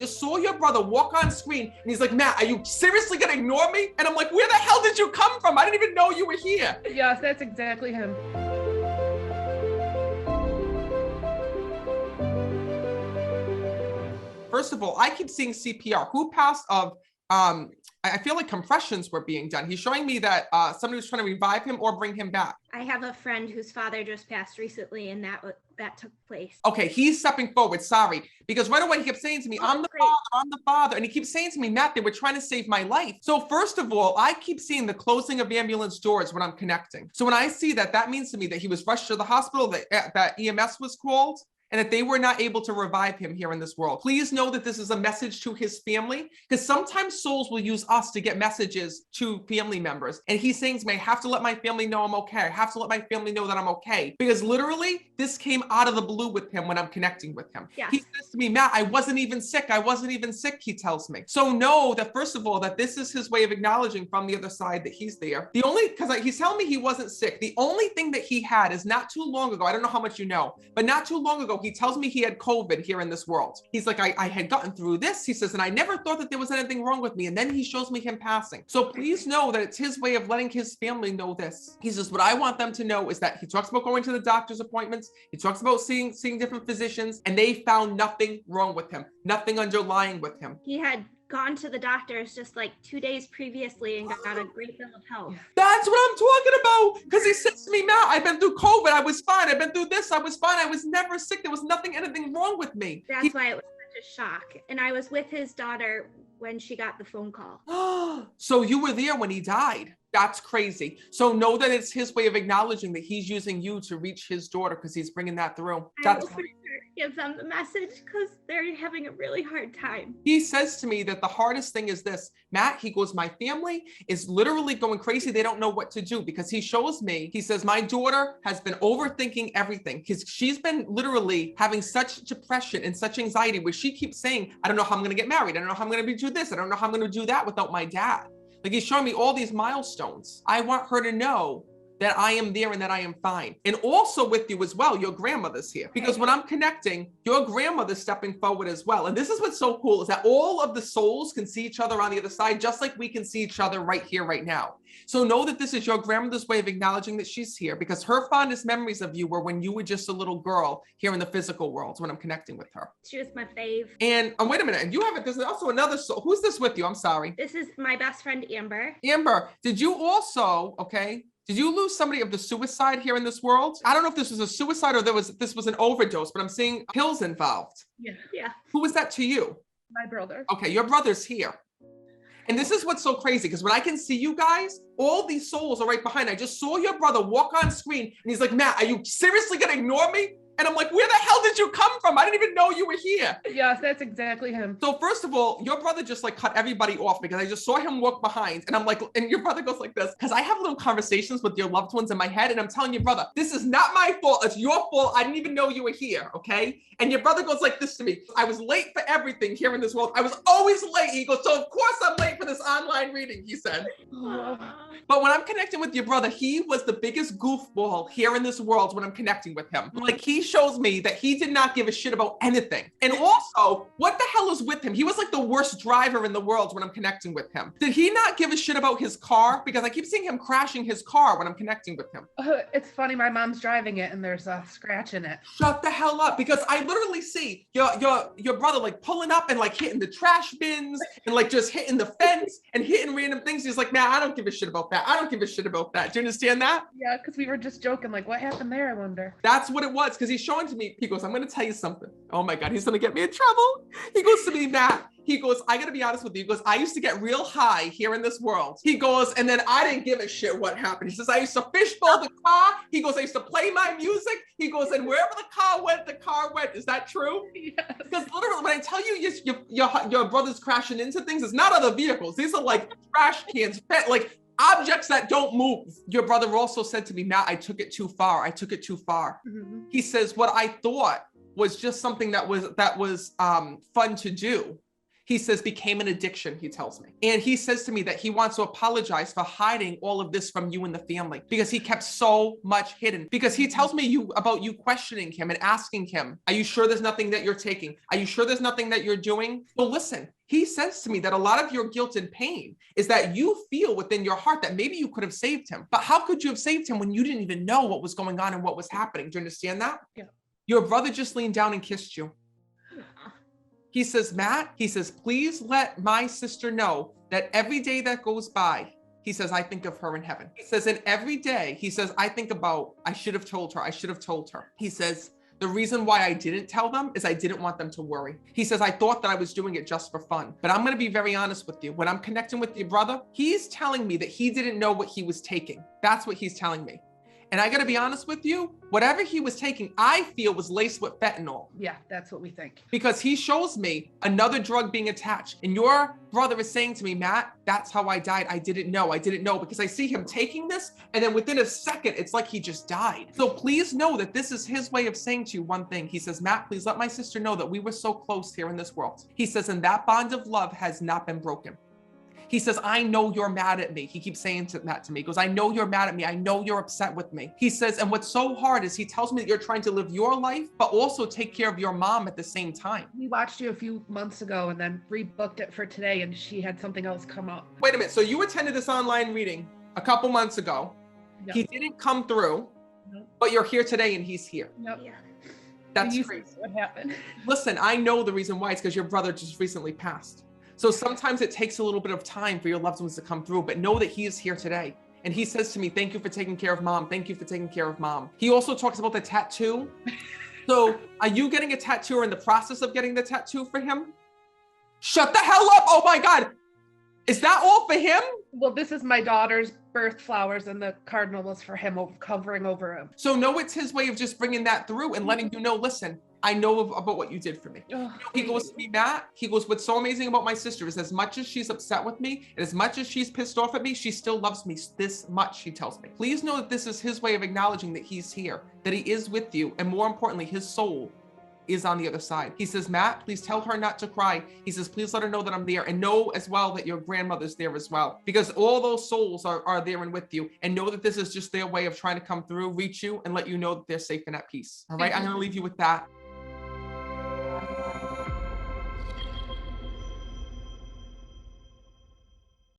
just saw your brother walk on screen and he's like, Matt, are you seriously gonna ignore me? And I'm like, where the hell did you come from? I didn't even know you were here. Yes, that's exactly him. First of all, I keep seeing CPR. Who passed of, I feel like compressions were being done. He's showing me that somebody was trying to revive him or bring him back. I have a friend whose father just passed recently, and that took place. Okay, he's stepping forward, sorry. Because right away he kept saying to me, I'm the father. And he keeps saying to me, Matt, they were trying to save my life. So first of all, I keep seeing the closing of ambulance doors when I'm connecting. So when I see that, that means to me that he was rushed to the hospital, that EMS was called, and that they were not able to revive him here in this world. Please know that this is a message to his family, because sometimes souls will use us to get messages to family members. And he's saying to me, I have to let my family know I'm okay. I have to let my family know that I'm okay. Because literally, this came out of the blue with him when I'm connecting with him. Yes. He says to me, Matt, I wasn't even sick. I wasn't even sick, he tells me. So know that, first of all, that this is his way of acknowledging from the other side that he's there. Because he's telling me he wasn't sick. The only thing that he had is not too long ago, I don't know how much you know, but not too long ago, he tells me he had COVID here in this world. He's like, I had gotten through this. He says, and I never thought that there was anything wrong with me. And then he shows me him passing. So please know that it's his way of letting his family know this. He says, what I want them to know is that he talks about going to the doctor's appointments. He talks about seeing different physicians, and they found nothing wrong with him, nothing underlying with him. He had gone to the doctors just like 2 days previously and got a great bill of health. That's what I'm talking about. Because he says to me, Matt, I've been through COVID. I was fine. I've been through this. I was fine. I was never sick. There was anything wrong with me. That's why it was such a shock. And I was with his daughter when she got the phone call. So you were there when he died. That's crazy. So know that it's his way of acknowledging that he's using you to reach his daughter, because he's bringing that through. That's Give them the message, because they're having a really hard time. He says to me that the hardest thing is this, Matt, he goes, my family is literally going crazy. They don't know what to do, because he shows me, he says, my daughter has been overthinking everything, because she's been literally having such depression and such anxiety where she keeps saying, I don't know how I'm going to get married. I don't know how I'm going to do this. I don't know how I'm going to do that without my dad. Like, he's showing me all these milestones. I want her to know that I am there and that I am fine. And also with you as well, your grandmother's here. Because when I'm connecting, your grandmother's stepping forward as well. And this is what's so cool, is that all of the souls can see each other on the other side, just like we can see each other right here, right now. So know that this is your grandmother's way of acknowledging that she's here, because her fondest memories of you were when you were just a little girl here in the physical world, when I'm connecting with her. She was my fave. And wait a minute, and you have it, there's also another soul. Who's this with you? I'm sorry. This is my best friend, Amber. Amber, did you also, did you lose somebody of the suicide here in this world? I don't know if this was a suicide or this was an overdose, but I'm seeing pills involved. Yeah. Who was that to you? My brother. Okay, your brother's here. And this is what's so crazy, because when I can see you guys, all these souls are right behind. I just saw your brother walk on screen and he's like, Matt, are you seriously gonna ignore me? And I'm like, where the hell did you come from? I didn't even know you were here. Yes, that's exactly him. So first of all, your brother just like cut everybody off, because I just saw him walk behind, and I'm like, and your brother goes like this, because I have little conversations with your loved ones in my head, and I'm telling your brother, this is not my fault. It's your fault. I didn't even know you were here. Okay. And your brother goes like this to me. I was late for everything here in this world. I was always late. He goes, so of course I'm late for this online reading, he said. But when I'm connecting with your brother, he was the biggest goofball here in this world when I'm connecting with him. Like, he shows me that he did not give a shit about anything. And also, what the hell is with him? He was like the worst driver in the world when I'm connecting with him. Did he not give a shit about his car? Because I keep seeing him crashing his car when I'm connecting with him. It's funny, my mom's driving it and there's a scratch in it. Shut the hell up, because I literally see your brother like pulling up and like hitting the trash bins and like just hitting the fence and hitting random things. He's like, man, I don't give a shit about that. I don't give a shit about that. Do you understand that? Yeah, because we were just joking, like, what happened there, I wonder. That's what it was, because he's showing to me, he goes, I'm going to tell you something. Oh my God, he's going to get me in trouble. He goes to me, Matt, he goes, I got to be honest with you. He goes, I used to get real high here in this world. He goes, and then I didn't give a shit what happened. He says, I used to fishbowl the car. He goes, I used to play my music. He goes, and wherever the car went. Is that true? Yes. Because literally, when I tell you your brother's crashing into things, it's not other vehicles. These are like trash cans, like objects that don't move. Your brother also said to me, Matt, I took it too far. I took it too far. Mm-hmm. He says, what I thought was just something that was fun to do. he says, became an addiction, he tells me. And he says to me that he wants to apologize for hiding all of this from you and the family because he kept so much hidden. Because he tells me about you questioning him and asking him, are you sure there's nothing that you're taking? Are you sure there's nothing that you're doing? Well, listen, he says to me that a lot of your guilt and pain is that you feel within your heart that maybe you could have saved him. But how could you have saved him when you didn't even know what was going on and what was happening? Do you understand that? Yeah. Your brother just leaned down and kissed you. He says, Matt, he says, please let my sister know that every day that goes by, he says, I think of her in heaven. He says, and every day, he says, I think about, I should have told her. I should have told her. He says, the reason why I didn't tell them is I didn't want them to worry. He says, I thought that I was doing it just for fun. But I'm going to be very honest with you. When I'm connecting with your brother, he's telling me that he didn't know what he was taking. That's what he's telling me. And I got to be honest with you, whatever he was taking, I feel was laced with fentanyl. Yeah, that's what we think. Because he shows me another drug being attached. And your brother is saying to me, Matt, that's how I died. I didn't know because I see him taking this. And then within a second, it's like he just died. So please know that this is his way of saying to you one thing. He says, Matt, please let my sister know that we were so close here in this world. He says, and that bond of love has not been broken. He says, I know you're mad at me. He keeps saying that to me. He goes, I know you're mad at me. I know you're upset with me. He says, and what's so hard is he tells me that you're trying to live your life, but also take care of your mom at the same time. We watched you a few months ago and then rebooked it for today, and she had something else come up. Wait a minute. So you attended this online reading a couple months ago. Yep. He didn't come through, Nope. but you're here today and he's here. Yep. Yeah. That's You crazy. see what happened. Listen, I know the reason why. It's because your brother just recently passed. So sometimes it takes a little bit of time for your loved ones to come through, but know that he is here today. And he says to me, thank you for taking care of mom. Thank you for taking care of mom. He also talks about the tattoo. So are you getting a tattoo or in the process of getting the tattoo for him? Shut the hell up. Oh my God. Is that all for him? Well, this is my daughter's birth flowers, and the cardinal was for him, covering over him. So no, it's his way of just bringing that through and letting you know, listen, I know about what you did for me. Oh, He goes to me, Matt, he goes, what's so amazing about my sister is as much as she's upset with me and as much as she's pissed off at me, she still loves me this much, she tells me. Please know that this is his way of acknowledging that he's here, that he is with you, and more importantly, his soul is on the other side. He says, Matt, please tell her not to cry. He says, please let her know that I'm there, and know as well that your grandmother's there as well, because all those souls are there and with you, and know that this is just their way of trying to come through, reach you, and let you know that they're safe and at peace. All right, I'm going to leave you with that.